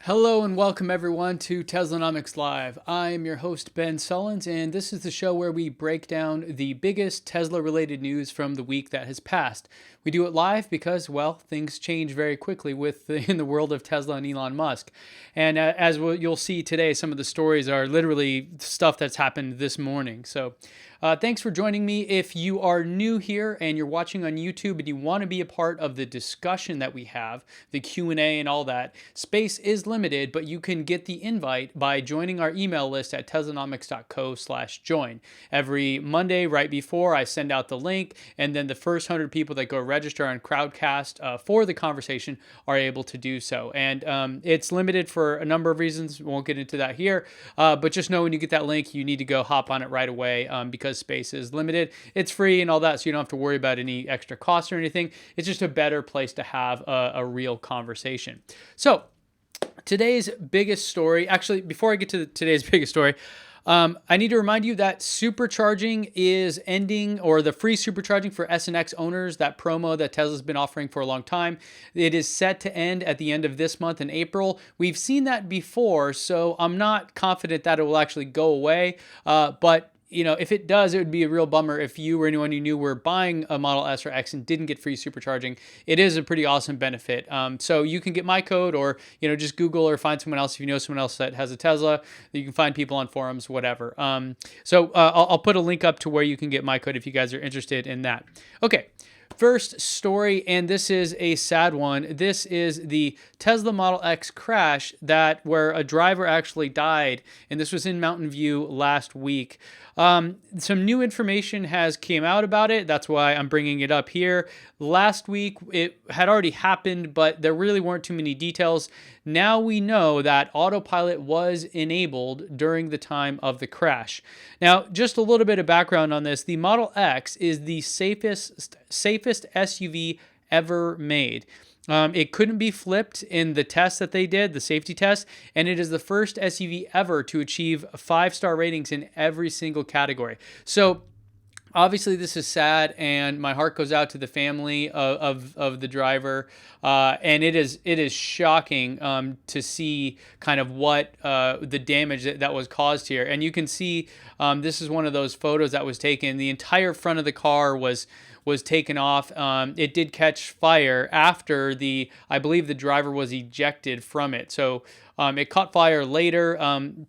Hello and welcome everyone to Teslanomics Live. I'm your host Ben Sullins, and this is the show where we break down the biggest Tesla-related news from the week that has passed. We do it live because, well, things change very quickly in the world of Tesla and Elon Musk. And as you'll see today, some of the stories are literally stuff that's happened this morning. So thanks for joining me. If you are new here and you're watching on YouTube and you want to be a part of the discussion that we have, the Q&A and all that, space is limited, but you can get the invite by joining our email list at teslanomics.co/join. Every Monday right before I send out the link, and then the first 100 people that go register on Crowdcast for the conversation are able to do so. And it's limited for a number of reasons. We won't get into that here, but just know when you get that link, you need to go hop on it right away because space is limited. It's free and all that, so you don't have to worry about any extra costs or anything. It's just a better place to have a real conversation. So today's biggest story, actually, before I get to today's biggest story, I need to remind you that Supercharging is ending, or the free Supercharging for S and X owners, that promo that Tesla's been offering for a long time. It is set to end at the end of this month in April. We've seen that before, so I'm not confident that it will actually go away, but if it does, it would be a real bummer if you or anyone you knew were buying a Model S or X and didn't get free supercharging. It is a pretty awesome benefit. So you can get my code, or just Google or find someone else if you know someone else that has a Tesla. You can find people on forums, whatever. So I'll put a link up to where you can get my code if you guys are interested in that. Okay. First story, and this is a sad one. This is the Tesla Model X crash where a driver actually died, and this was in Mountain View last week. Some new information has came out about it. That's why I'm bringing it up here. Last week, it had already happened, but there really weren't too many details. Now we know that Autopilot was enabled during the time of the crash. Now, just a little bit of background on this. The Model X is the safest SUV ever made. It couldn't be flipped in the test that they did, the safety test, and it is the first SUV ever to achieve 5-star ratings in every single category. So obviously, this is sad, and my heart goes out to the family of the driver. And it is shocking to see kind of what the damage that was caused here. And you can see this is one of those photos that was taken. The entire front of the car was taken off. It did catch fire after I believe the driver was ejected from it. So it caught fire later.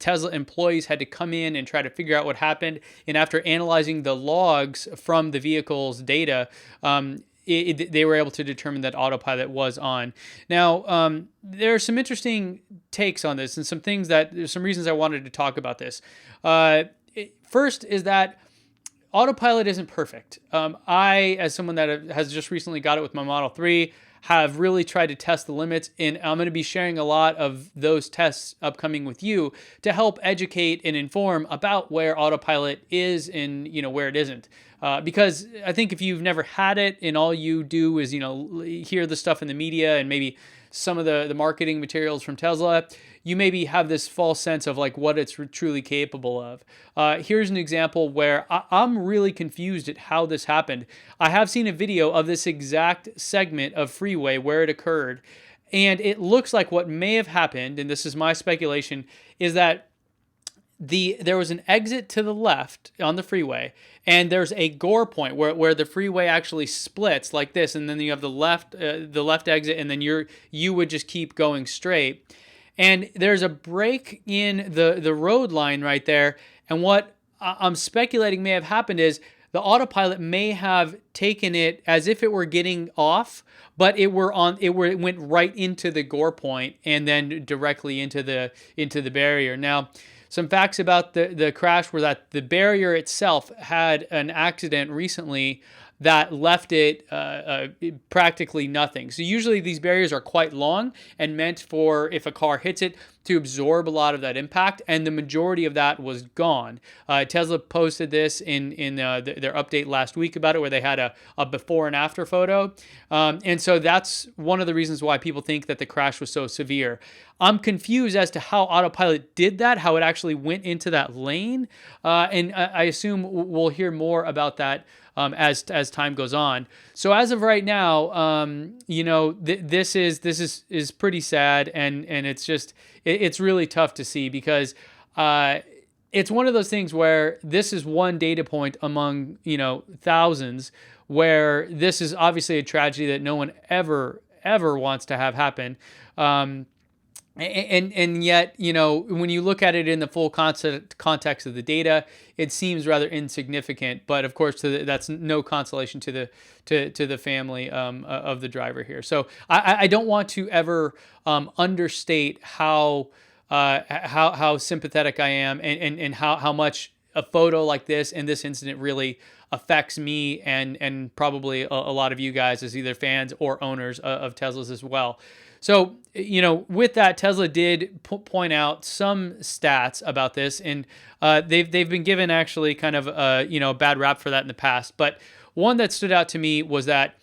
Tesla employees had to come in and try to figure out what happened. And after analyzing the logs from the vehicle's data, they were able to determine that Autopilot was on. Now, there are some interesting takes on this, and there's some reasons I wanted to talk about this. First is that Autopilot isn't perfect. I, as someone that has just recently got it with my Model 3, have really tried to test the limits, and I'm going to be sharing a lot of those tests upcoming with you to help educate and inform about where Autopilot is and where it isn't. Because I think if you've never had it and all you do is hear the stuff in the media and maybe some of the marketing materials from Tesla, you maybe have this false sense of like what it's truly capable of. Here's an example where I'm really confused at how this happened. I have seen a video of this exact segment of freeway where it occurred, and it looks like what may have happened, and this is my speculation, is that there was an exit to the left on the freeway, and there's a gore point where the freeway actually splits like this, and then you have the left exit, and then you would just keep going straight. And there's a break in the road line right there, and what I'm speculating may have happened is the Autopilot may have taken it as if it were getting off, but it went right into the gore point and then directly into the barrier. Now, some facts about the crash were that the barrier itself had an accident recently that left it practically nothing. So usually these barriers are quite long and meant for, if a car hits it, to absorb a lot of that impact, and the majority of that was gone. Tesla posted this in their update last week about it, where they had a before and after photo. And so that's one of the reasons why people think that the crash was so severe. I'm confused as to how Autopilot did that, how it actually went into that lane. And I assume we'll hear more about that as time goes on. So as of right now, this is pretty sad, and it's really tough to see because it's one of those things where this is one data point among thousands, where this is obviously a tragedy that no one ever wants to have happen. And yet, when you look at it in the full context of the data, it seems rather insignificant. But of course, that's no consolation to the family of the driver here. So I don't want to ever understate how sympathetic I am, and how much a photo like this and this incident really affects me and probably a lot of you guys as either fans or owners of Teslas as well. So, with that, Tesla did point out some stats about this, and they've been given actually kind of a bad rap for that in the past. But one that stood out to me was that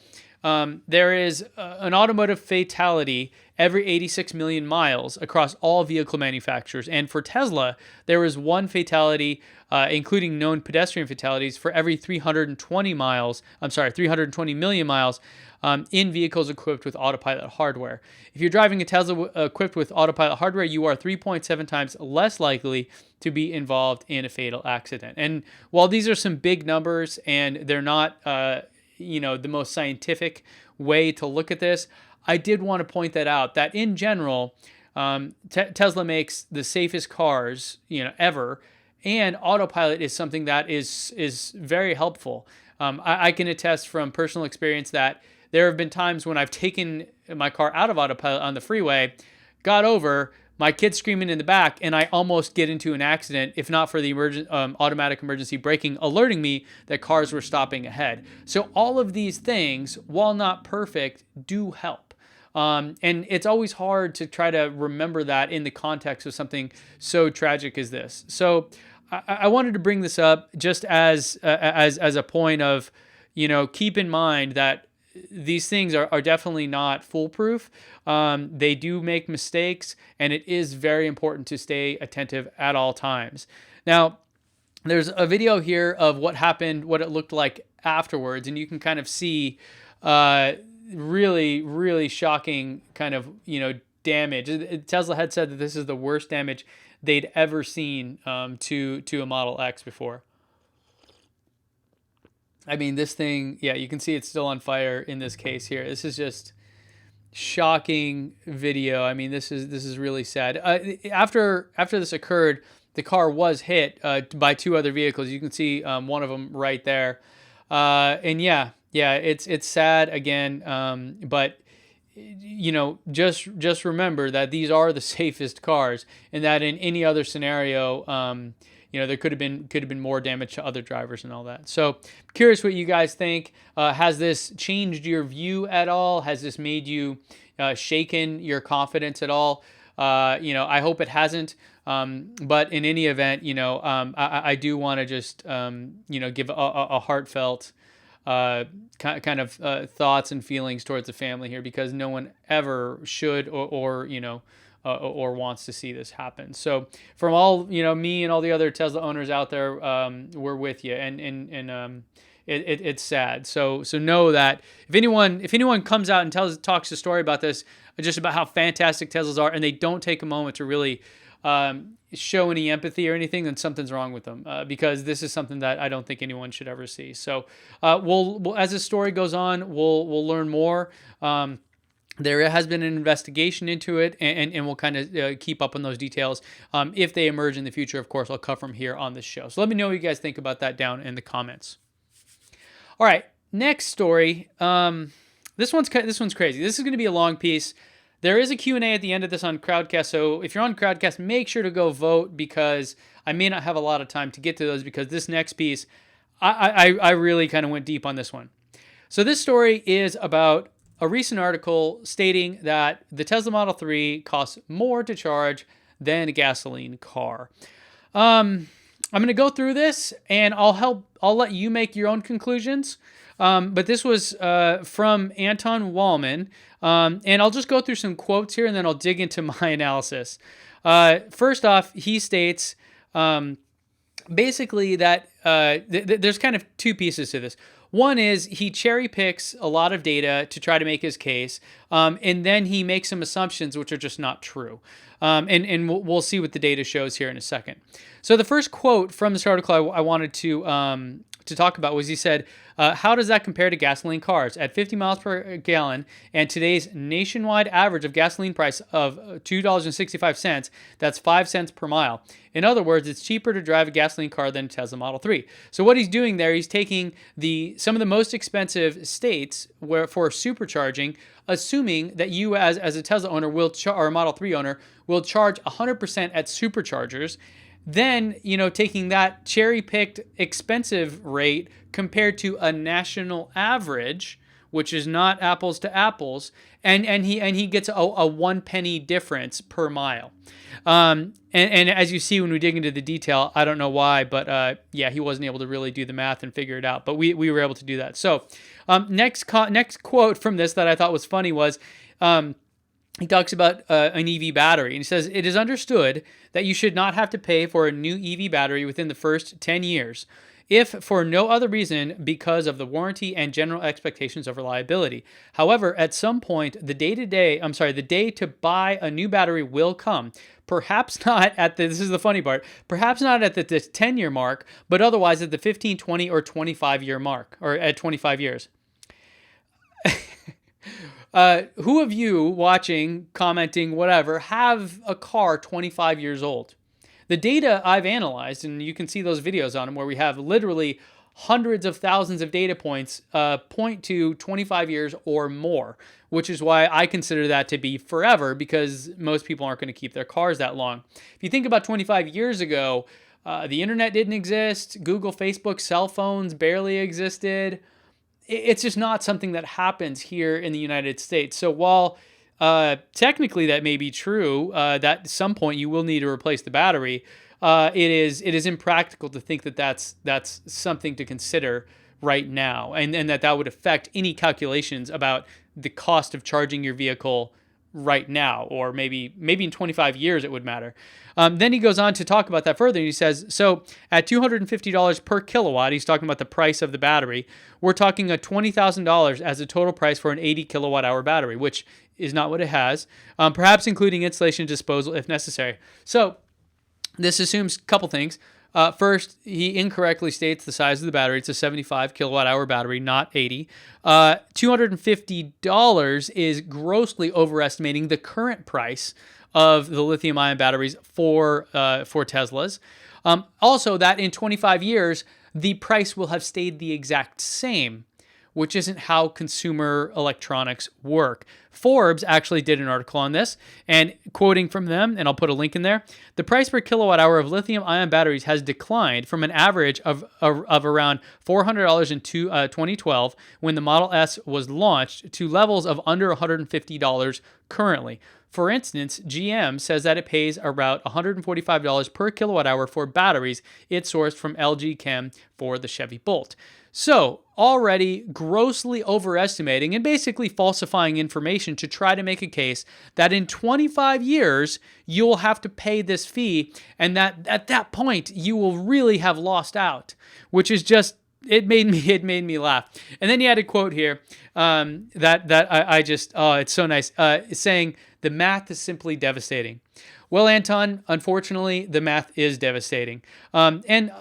there is an automotive fatality every 86 million miles across all vehicle manufacturers. And for Tesla, there was one fatality, including known pedestrian fatalities, for every 320 million miles in vehicles equipped with Autopilot hardware. If you're driving a Tesla equipped with Autopilot hardware, you are 3.7 times less likely to be involved in a fatal accident. And while these are some big numbers and they're not the most scientific way to look at this, I did want to point that out, that in general, Tesla makes the safest cars ever, and Autopilot is something that is very helpful. I can attest from personal experience that there have been times when I've taken my car out of Autopilot on the freeway, got over, my kid's screaming in the back, and I almost get into an accident, if not for the automatic emergency braking alerting me that cars were stopping ahead. So all of these things, while not perfect, do help. And it's always hard to try to remember that in the context of something so tragic as this. So I wanted to bring this up just as a point of, keep in mind that these things are definitely not foolproof. They do make mistakes, and it is very important to stay attentive at all times. Now, there's a video here of what happened, what it looked like afterwards, and you can kind of see really, really shocking kind of, damage. Tesla had said that this is the worst damage they'd ever seen to a Model X before. I mean, this thing, yeah, you can see it's still on fire in this case here. This is just shocking video. I mean, this is really sad. After this occurred, the car was hit by two other vehicles. You can see one of them right there. And yeah, it's sad again. But just remember that these are the safest cars, and that in any other scenario, there could have been more damage to other drivers and all that. So, curious what you guys think. Has this changed your view at all? Has this made you shaken your confidence at all? I hope it hasn't. But in any event, I do want to just give a heartfelt kind of thoughts and feelings towards the family here, because no one ever should or wants to see this happen. So from all, me and all the other Tesla owners out there, we're with you, and it's sad. So know that if anyone comes out and talks a story about this, just about how fantastic Teslas are, and they don't take a moment to really show any empathy or anything, then something's wrong with them, because this is something that I don't think anyone should ever see. So we'll as the story goes on, we'll learn more. There has been an investigation into it, and we'll kind of keep up on those details. If they emerge in the future, of course, I'll cover them here on this show. So let me know what you guys think about that down in the comments. All right, next story. This one's crazy. This is going to be a long piece. There is a Q&A at the end of this on Crowdcast, so if you're on Crowdcast, make sure to go vote, because I may not have a lot of time to get to those, because this next piece, I really kind of went deep on this one. So this story is about a recent article stating that the Tesla Model 3 costs more to charge than a gasoline car. I'm going to go through this, and I'll let you make your own conclusions. But this was from Anton Wallman, and I'll just go through some quotes here, and then I'll dig into my analysis. First off, he states basically that there's kind of two pieces to this. One is he cherry picks a lot of data to try to make his case, and then he makes some assumptions which are just not true. And we'll see what the data shows here in a second. So the first quote from this article I wanted to talk about was he said, how does that compare to gasoline cars? At 50 miles per gallon and today's nationwide average of gasoline price of $2.65, that's 5 cents per mile. In other words, it's cheaper to drive a gasoline car than a Tesla Model 3. So what he's doing there, he's taking some of the most expensive states for supercharging, assuming that you as a Tesla owner or a Model 3 owner will charge 100% at superchargers. Then, taking that cherry-picked expensive rate compared to a national average, which is not apples to apples, and he gets a 1 penny difference per mile. And as you see when we dig into the detail, I don't know why, but he wasn't able to really do the math and figure it out. But we were able to do that. So next quote from this that I thought was funny was, he talks about an EV battery, and he says, it is understood that you should not have to pay for a new EV battery within the first 10 years, if for no other reason because of the warranty and general expectations of reliability. However, at some point, the day to buy a new battery will come. Perhaps not this is the funny part, perhaps not at the 10-year mark, but otherwise at the 15, 20, or 25-year mark, or at 25 years. Who of you watching, commenting, whatever, have a car 25 years old? The data I've analyzed, and you can see those videos on them where we have literally hundreds of thousands of data points point to 25 years or more, which is why I consider that to be forever, because most people aren't going to keep their cars that long. If you think about 25 years ago, the internet didn't exist, Google, Facebook, cell phones barely existed. It's just not something that happens here in the United States. So while technically that may be true, that at some point you will need to replace the battery, it is impractical to think that that's something to consider right now, and that would affect any calculations about the cost of charging your vehicle right now, or maybe in 25 years it would matter. Then he goes on to talk about that further. He says, so at $250 per kilowatt, he's talking about the price of the battery, we're talking a $20,000 as a total price for an 80 kilowatt hour battery, which is not what it has, perhaps including installation and disposal if necessary. So this assumes a couple things. First, he incorrectly states the size of the battery. It's a 75 kilowatt hour battery, not 80. $250 is grossly overestimating the current price of the lithium ion batteries for Teslas. Also, that in 25 years, the price will have stayed the exact same, which isn't how consumer electronics work. Forbes actually did an article on this, and quoting from them, and I'll put a link in there, the price per kilowatt hour of lithium-ion batteries has declined from an average of around $400 in 2012 when the Model S was launched to levels of under $150 currently. For instance, GM says that it pays about $145 per kilowatt hour for batteries it sourced from LG Chem for the Chevy Bolt. So, already grossly overestimating and basically falsifying information to try to make a case that in 25 years, you'll have to pay this fee, and that at that point, you will really have lost out, which is just, it made me laugh. And then he had a quote here it's so nice, saying, the math is simply devastating. Well, Anton, unfortunately, the math is devastating. And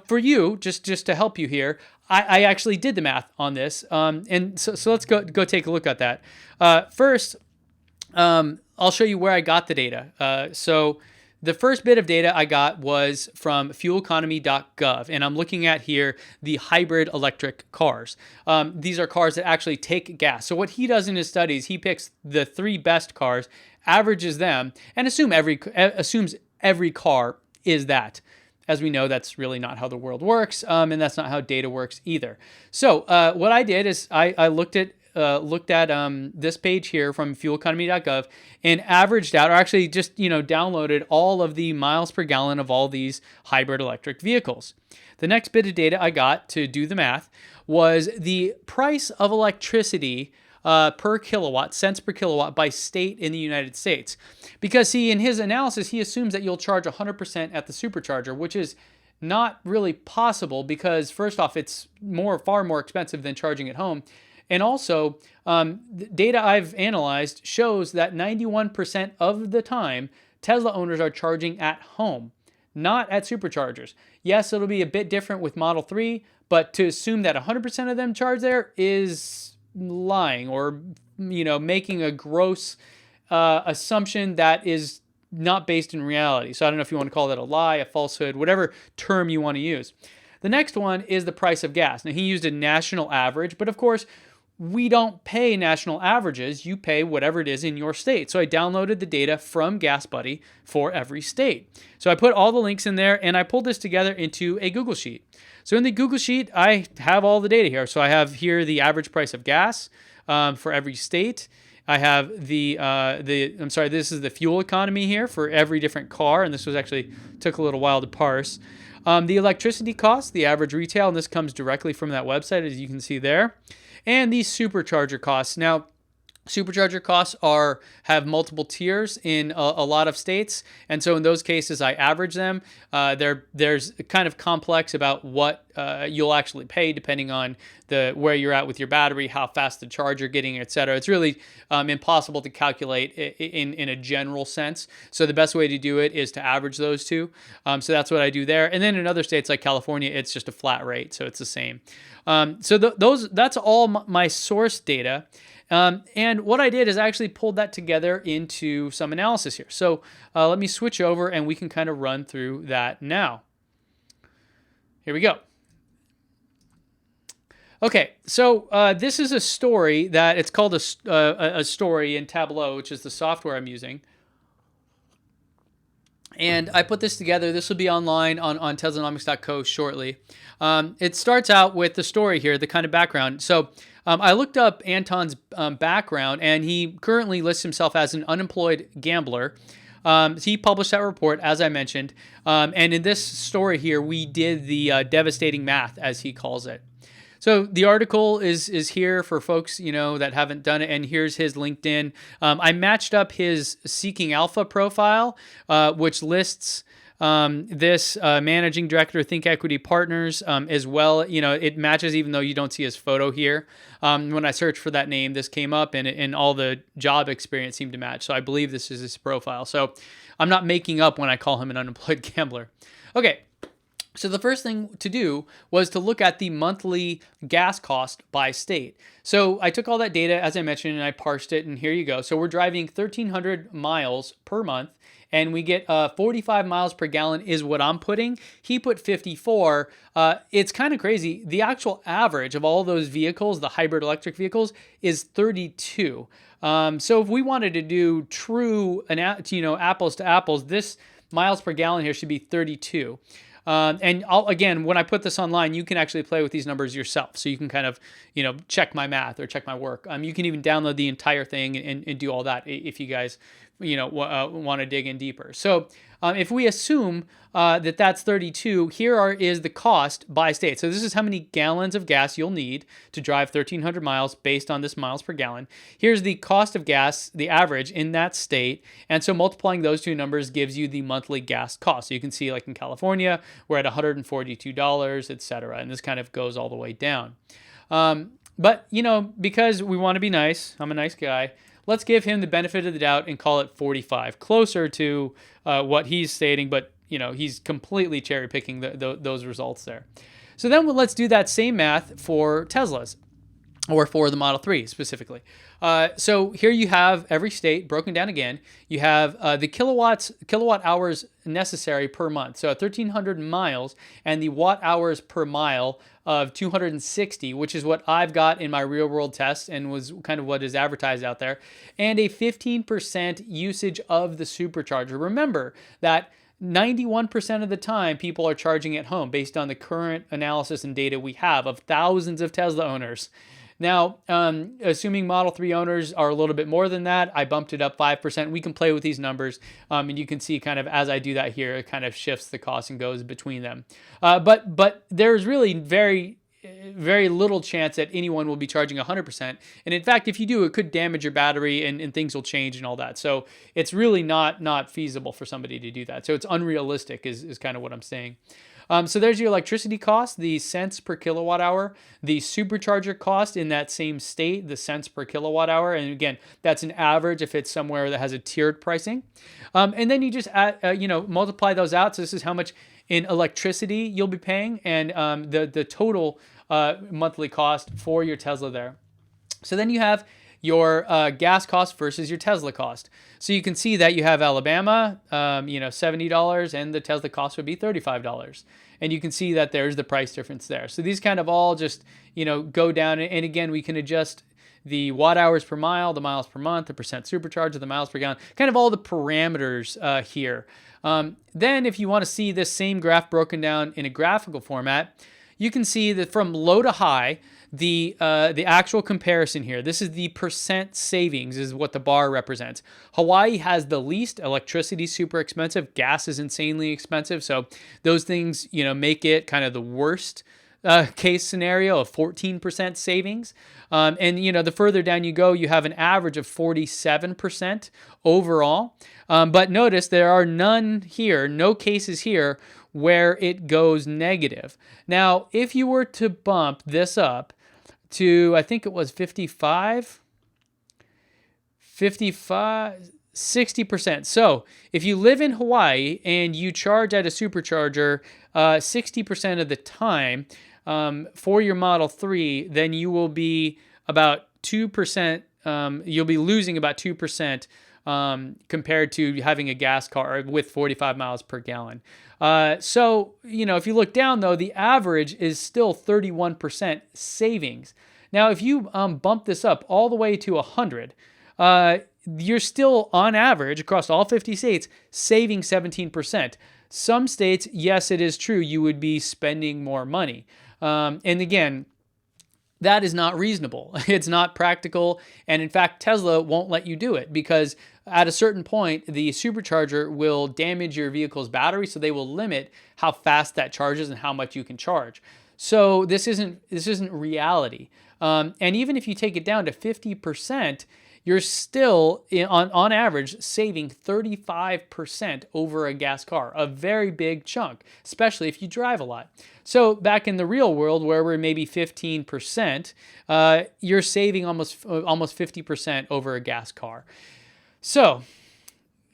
for you, just to help you here, I actually did the math on this. And so let's go take a look at that. First, I'll show you where I got the data. So the first bit of data I got was from fueleconomy.gov, and I'm looking at here the hybrid electric cars. These are cars that actually take gas. So what he does in his studies, he picks the 3 best cars, averages them, and assumes every car is that. As we know, that's really not how the world works, and that's not how data works either. So what I did is I looked at this page here from fueleconomy.gov and averaged out, or actually just downloaded all of the miles per gallon of all these hybrid electric vehicles. The next bit of data I got to do the math was the price of electricity per kilowatt, cents per kilowatt by state in the United States. Because in his analysis, he assumes that you'll charge 100% at the supercharger, which is not really possible because first off, it's far more expensive than charging at home. And also, the data I've analyzed shows that 91% of the time, Tesla owners are charging at home, not at superchargers. Yes, it'll be a bit different with Model 3, but to assume that 100% of them charge there is lying or, making a gross assumption that is not based in reality. So I don't know if you want to call that a lie, a falsehood, whatever term you want to use. The next one is the price of gas. Now, he used a national average, but of course, we don't pay national averages. You pay whatever it is in your state. So I downloaded the data from GasBuddy for every state. So I put all the links in there and I pulled this together into a Google Sheet. So in the Google Sheet, I have all the data here. So I have here the average price of gas for every state. I have this is the fuel economy here for every different car. And this took a little while to parse. The electricity cost, the average retail, and this comes directly from that website, as you can see there. And these supercharger costs. Now, supercharger costs have multiple tiers in a lot of states, and so in those cases, I average them. There's kind of complex about what you'll actually pay depending on where you're at with your battery, how fast the charge you're getting, etc. It's really impossible to calculate in a general sense. So the best way to do it is to average those two. So that's what I do there. And then in other states like California, it's just a flat rate, so it's the same. That's all my source data. And what I did is I actually pulled that together into some analysis here. So let me switch over and we can kind of run through that now. Here we go. Okay, so this is a story that it's called a story in Tableau, which is the software I'm using. And I put this together. This will be online on Teslanomics.co shortly. It starts out with the story here, the kind of background. So I looked up Anton's background, and he currently lists himself as an unemployed gambler. He published that report, as I mentioned. And in this story here, we did the devastating math, as he calls it. So the article is here for folks, that haven't done it. And here's his LinkedIn. I matched up his Seeking Alpha profile, which lists this managing director, Think Equity Partners, as well. It matches even though you don't see his photo here. When I searched for that name, this came up and all the job experience seemed to match. So I believe this is his profile. So I'm not making up when I call him an unemployed gambler. Okay. So the first thing to do was to look at the monthly gas cost by state. So I took all that data, as I mentioned, and I parsed it, and here you go. So we're driving 1,300 miles per month, and we get 45 miles per gallon is what I'm putting. He put 54. It's kind of crazy. The actual average of all those vehicles, the hybrid electric vehicles, is 32. So if we wanted to do true, apples to apples, this miles per gallon here should be 32. And again, when I put this online, you can actually play with these numbers yourself. So you can kind of, check my math or check my work. You can even download the entire thing and do all that if you guys, want to dig in deeper. So if we assume that that's 32, here is the cost by state. So this is how many gallons of gas you'll need to drive 1,300 miles based on this miles per gallon. Here's the cost of gas, the average in that state. And so multiplying those two numbers gives you the monthly gas cost. So you can see like in California, we're at $142, etc. And this kind of goes all the way down. But, because we want to be nice, I'm a nice guy, let's give him the benefit of the doubt and call it 45, closer to what he's stating, but he's completely cherry picking those results there. So then let's do that same math for Teslas, or for the Model 3 specifically. So here you have every state broken down again. You have the kilowatt hours necessary per month. So 1,300 miles and the watt hours per mile of 260, which is what I've got in my real world test and was kind of what is advertised out there. And a 15% usage of the supercharger. Remember that 91% of the time people are charging at home based on the current analysis and data we have of thousands of Tesla owners. Now, assuming Model 3 owners are a little bit more than that, I bumped it up 5%. We can play with these numbers, and you can see kind of as I do that here, it kind of shifts the cost and goes between them. But there's really very, very little chance that anyone will be charging 100%. And in fact, if you do, it could damage your battery and things will change and all that. So it's really not feasible for somebody to do that. So it's unrealistic is kind of what I'm saying. So there's your electricity cost, the cents per kilowatt hour, the supercharger cost in that same state, the cents per kilowatt hour. And again, that's an average if it's somewhere that has a tiered pricing. And then you just multiply those out. So this is how much in electricity you'll be paying, and the total monthly cost for your Tesla there. So then you have your gas cost versus your Tesla cost. So you can see that you have Alabama, $70, and the Tesla cost would be $35. And you can see that there's the price difference there. So these kind of all just, go down. And again, we can adjust the watt hours per mile, the miles per month, the percent supercharger, the miles per gallon, kind of all the parameters here. Then if you want to see this same graph broken down in a graphical format, you can see that from low to high, the actual comparison here, this is the percent savings is what the bar represents. Hawaii has the least. Electricity super expensive. Gas is insanely expensive. So those things, make it kind of the worst case scenario of 14% savings. And the further down you go, you have an average of 47% overall. But notice there are no cases here where it goes negative. Now, if you were to bump this up to, I think it was 55, 60%. So if you live in Hawaii and you charge at a supercharger 60% of the time for your Model 3, then you will be about 2%, you'll be losing about 2% compared to having a gas car with 45 miles per gallon. So, if you look down, though, the average is still 31% savings. Now, if you bump this up all the way to 100, you're still, on average, across all 50 states, saving 17%. Some states, yes, it is true, you would be spending more money. And again, that is not reasonable. It's not practical. And in fact, Tesla won't let you do it because at a certain point, the supercharger will damage your vehicle's battery. So they will limit how fast that charges and how much you can charge. So this isn't reality. And even if you take it down to 50%, you're still, on average, saving 35% over a gas car, a very big chunk, especially if you drive a lot. So back in the real world, where we're maybe 15%, you're saving almost 50% over a gas car. So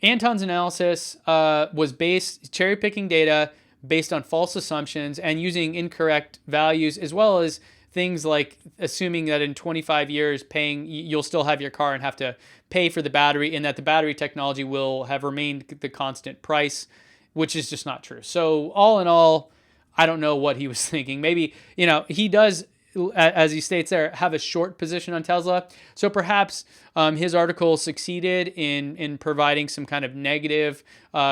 Anton's analysis was cherry-picking data based on false assumptions and using incorrect values, as well as things like assuming that in 25 years you'll still have your car and have to pay for the battery, and that the battery technology will have remained the constant price, which is just not true. So all in all, I don't know what he was thinking. Maybe, he does, as he states there, have a short position on Tesla. So perhaps his article succeeded in providing some kind of negative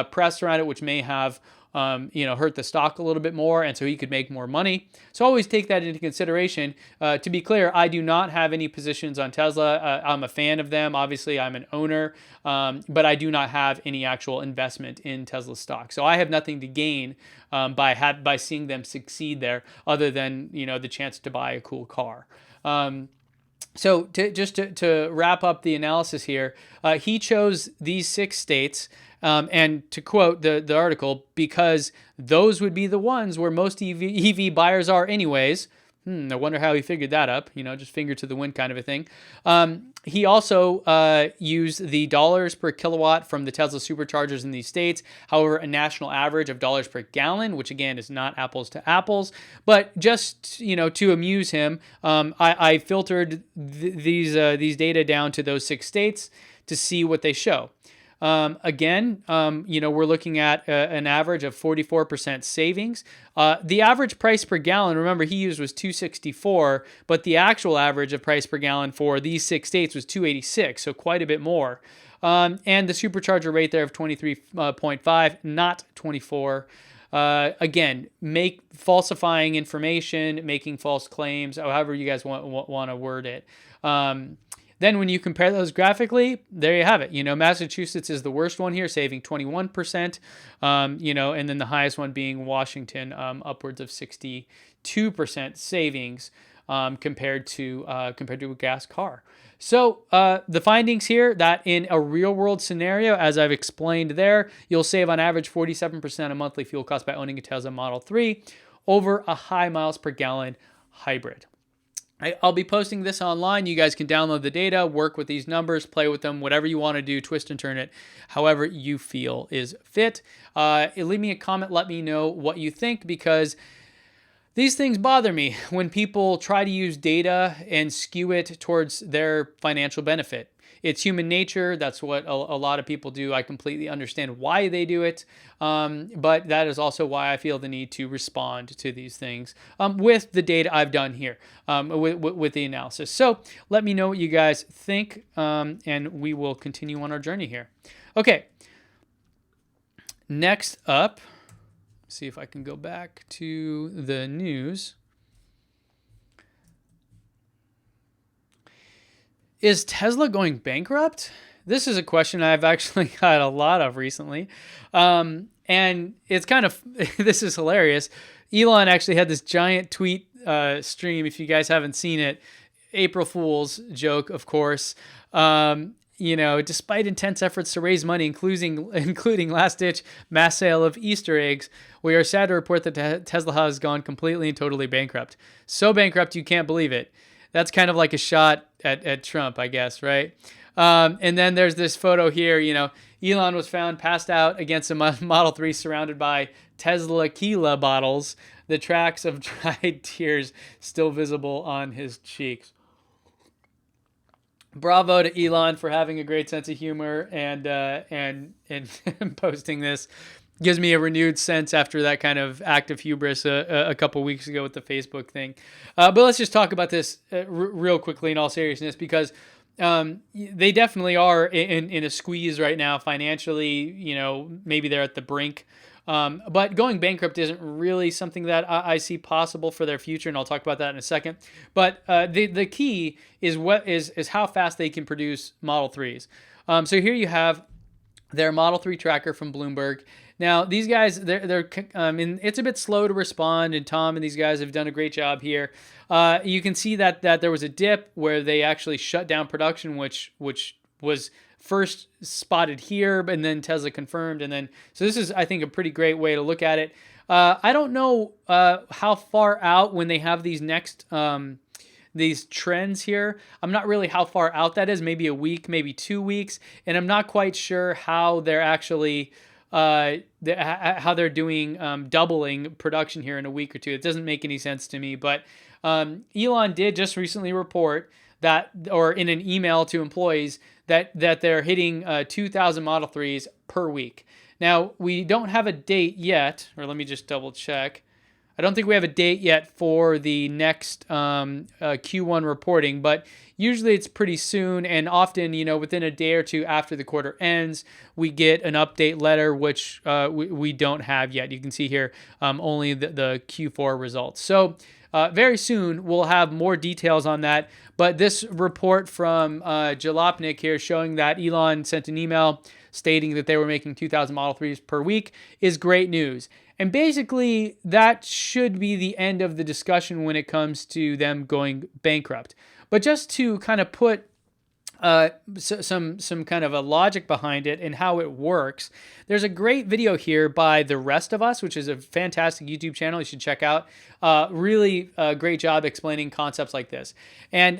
press around it, which may have hurt the stock a little bit more, and so he could make more money. So always take that into consideration. To be clear, I do not have any positions on Tesla. I'm a fan of them. Obviously, I'm an owner, but I do not have any actual investment in Tesla stock. So I have nothing to gain by seeing them succeed there, other than the chance to buy a cool car. So to wrap up the analysis here, he chose these 6 states. And to quote the article, because those would be the ones where most EV buyers are anyways. I wonder how he figured that up, just finger to the wind kind of a thing. He also used the dollars per kilowatt from the Tesla superchargers in these states. However, a national average of dollars per gallon, which again is not apples to apples. But just, to amuse him, I filtered these data down to those 6 states to see what they show. Again, we're looking at an average of 44% savings. The average price per gallon, remember, he used was $2.64, but the actual average of price per gallon for these 6 states was $2.86, so quite a bit more. And the supercharger rate there of 23.5, not 24. Again, falsifying information, making false claims, however you guys want to word it. Then when you compare those graphically, there you have it. Massachusetts is the worst one here, saving 21%, and then the highest one being Washington, upwards of 62% savings. compared to a gas car. So the findings here that in a real world scenario, as I've explained there, you'll save on average 47% of monthly fuel costs by owning a Tesla Model 3 over a high miles per gallon hybrid. I'll be posting this online. You guys can download the data, work with these numbers, play with them, whatever you want to do, twist and turn it, however you feel is fit. Leave me a comment. Let me know what you think, because these things bother me when people try to use data and skew it towards their financial benefit. It's human nature. That's what a lot of people do. I completely understand why they do it. But that is also why I feel the need to respond to these things with the data I've done here, with the analysis. So let me know what you guys think, and we will continue on our journey here. Okay. Next up, see if I can go back to the news. Is Tesla going bankrupt? This is a question I've actually got a lot of recently. And it's kind of, this is hilarious. Elon actually had this giant tweet stream, if you guys haven't seen it. April Fool's joke, of course. Despite intense efforts to raise money, including last-ditch mass sale of Easter eggs, we are sad to report that Tesla has gone completely and totally bankrupt. So bankrupt you can't believe it. That's kind of like a shot at Trump, I guess, right? And then there's this photo here. Elon was found passed out against a Model 3 surrounded by Tesla Tequila bottles, the tracks of dried tears still visible on his cheeks. Bravo to Elon for having a great sense of humor and posting this. Gives me a renewed sense after that kind of act of hubris a couple weeks ago with the Facebook thing. But let's just talk about this real quickly in all seriousness, because they definitely are in a squeeze right now financially. Maybe they're at the brink. But going bankrupt isn't really something that I see possible for their future, and I'll talk about that in a second. But the key is how fast they can produce Model 3s. So here you have their Model 3 tracker from Bloomberg. Now, these guys, it's a bit slow to respond, and Tom and these guys have done a great job here. You can see that there was a dip where they actually shut down production, which was first spotted here, and then Tesla confirmed, so this is, I think, a pretty great way to look at it. I don't know how far out when they have these next these trends here. I'm not really how far out that is. Maybe a week, maybe 2 weeks, and I'm not quite sure how they're actually how they're doing doubling production here in a week or two. It doesn't make any sense to me. But Elon did just recently report that, or in an email to employees, that they're hitting 2,000 Model 3s per week. Now, we don't have a date yet, or let me just double check. I don't think we have a date yet for the next Q1 reporting, but usually it's pretty soon, and often, within a day or two after the quarter ends, we get an update letter, which we don't have yet. You can see here only the Q4 results. So very soon we'll have more details on that, but this report from Jalopnik here showing that Elon sent an email stating that they were making 2,000 Model 3s per week is great news. And basically, that should be the end of the discussion when it comes to them going bankrupt. But just to kind of put some kind of a logic behind it and how it works, there's a great video here by The Rest of Us, which is a fantastic YouTube channel you should check out. Really a great job explaining concepts like this. And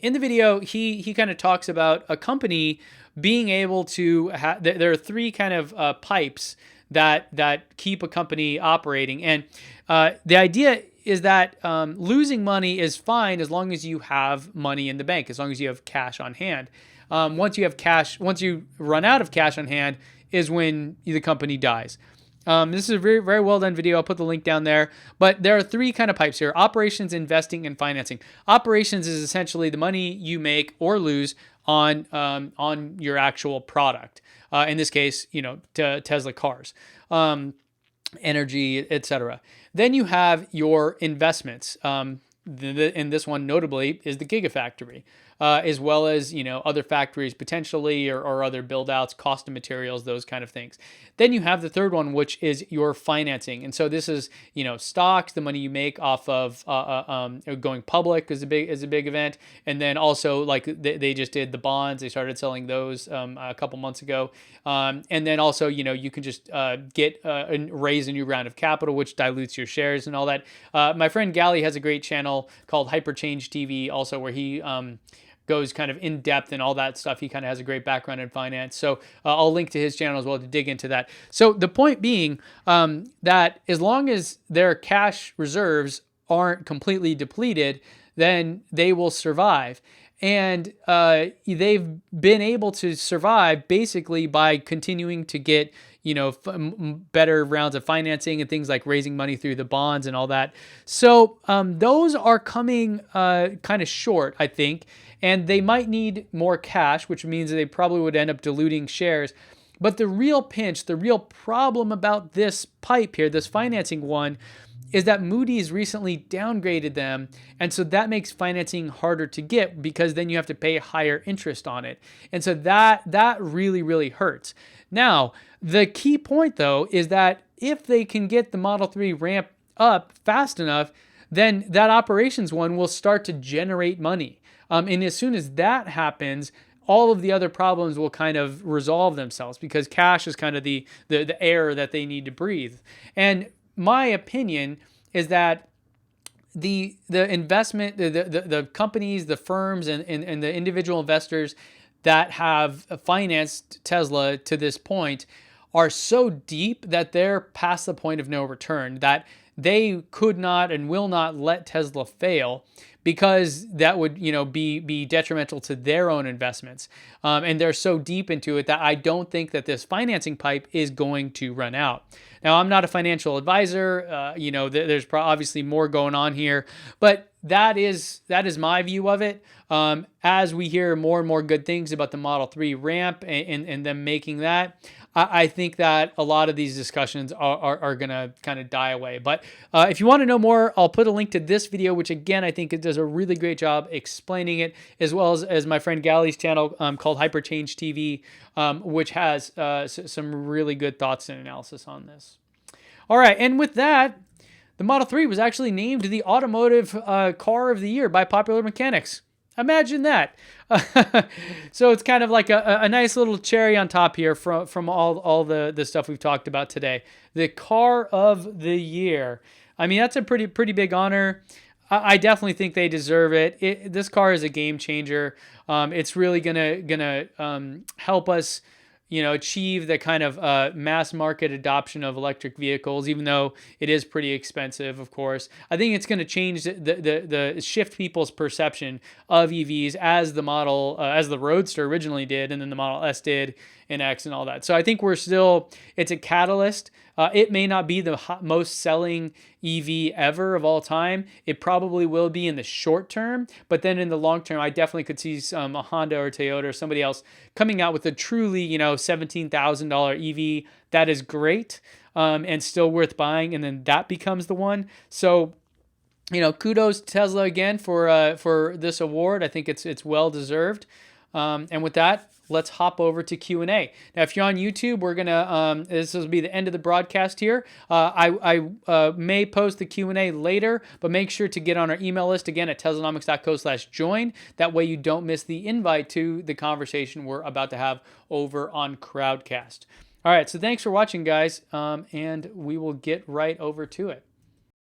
in the video, he kind of talks about a company being able to there are three kind of pipes that keep a company operating. And the idea is that losing money is fine as long as you have money in the bank, as long as you have cash on hand. Once you run out of cash on hand is when the company dies. This is a very, very well done video. I'll put the link down there. But there are three kind of pipes here: operations, investing, and financing. Operations is essentially the money you make or lose on your actual product. In this case, Tesla cars, energy, etc. Then you have your investments. In this one, notably, is the Gigafactory. as well as, other factories potentially, or other build outs, cost of materials, those kind of things. Then you have the third one, which is your financing. And so this is, stocks, the money you make off of going public is a big event. And then also, like, they just did the bonds. They started selling those a couple months ago. And then also, you can just raise a new round of capital, which dilutes your shares and all that. My friend Gally has a great channel called Hyperchange TV also, where he goes kind of in depth and all that stuff. He kind of has a great background in finance. So I'll link to his channel as well to dig into that. So the point being that as long as their cash reserves aren't completely depleted, then they will survive. And they've been able to survive basically by continuing to get, better rounds of financing and things like raising money through the bonds and all that. So those are coming kind of short, I think, and they might need more cash, which means they probably would end up diluting shares. But the real pinch, the real problem about this pipe here, this financing one, is that Moody's recently downgraded them, and so that makes financing harder to get because then you have to pay higher interest on it. And so that really, really hurts. Now, the key point, though, is that if they can get the Model 3 ramp up fast enough, then that operations one will start to generate money. And as soon as that happens, all of the other problems will kind of resolve themselves because cash is kind of the air that they need to breathe. And my opinion is that the investment, the companies, the firms, and the individual investors that have financed Tesla to this point are so deep that they're past the point of no return, that they could not and will not let Tesla fail, because that would, be detrimental to their own investments. And they're so deep into it that I don't think that this financing pipe is going to run out. Now, I'm not a financial advisor. There's obviously more going on here, but that is my view of it. As we hear more and more good things about the Model 3 ramp and them making that, I think that a lot of these discussions are going to kind of die away. But if you want to know more, I'll put a link to this video, which again, I think it does a really great job explaining it, as well as my friend Gally's channel called Hyperchange TV, which has some really good thoughts and analysis on this. All right, and with that, the Model 3 was actually named the Automotive Car of the Year by Popular Mechanics. Imagine that. So it's kind of like a nice little cherry on top here from all the stuff we've talked about today. The Car of the Year. I mean, that's a pretty big honor. I definitely think they deserve it. This car is a game changer. It's really gonna help us, achieve the kind of mass market adoption of electric vehicles, even though it is pretty expensive, of course. I think it's going to change the shift people's perception of EVs as the Roadster originally did, and then the Model S did, and X and all that. So I think it's a catalyst. It may not be the most selling EV ever of all time. It probably will be in the short term, but then in the long term, I definitely could see a Honda or Toyota or somebody else coming out with a truly, $17,000 EV that is great and still worth buying, and then that becomes the one. So, kudos to Tesla again for this award. I think it's well deserved. And with that, let's hop over to Q&A. Now, if you're on YouTube, we're going to, this will be the end of the broadcast here. I may post the Q&A later, but make sure to get on our email list again at teslanomics.co/join. That way you don't miss the invite to the conversation we're about to have over on Crowdcast. All right, so thanks for watching, guys, and we will get right over to it.